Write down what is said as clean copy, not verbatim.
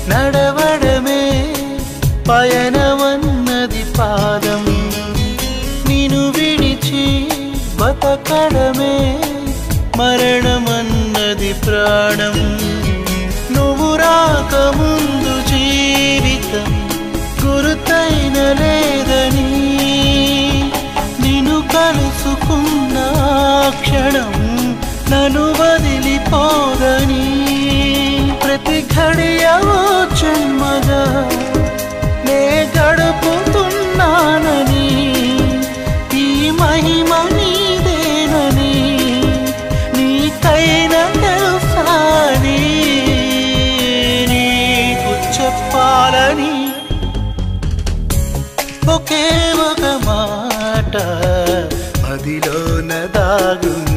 నడవడమే పయనమన్నది పాదం, నిన్ను విడిచి బతకడమే మరణమన్నది ప్రాణం. నువ్వు రాకముందు జీవితం గురుతైన లేదని, నిన్ను కలుసుకున్న క్షణం నన్ను వదిలిపోదని, ప్రతి ఘడియవో జన్మగా నే గడుపుతున్నానని, ఈ మహిమ నీదేనని నీకైనా తెలుసాని నీకు చెప్పాలని ఒకే ఒక మాట మదిలోన దాగుంది.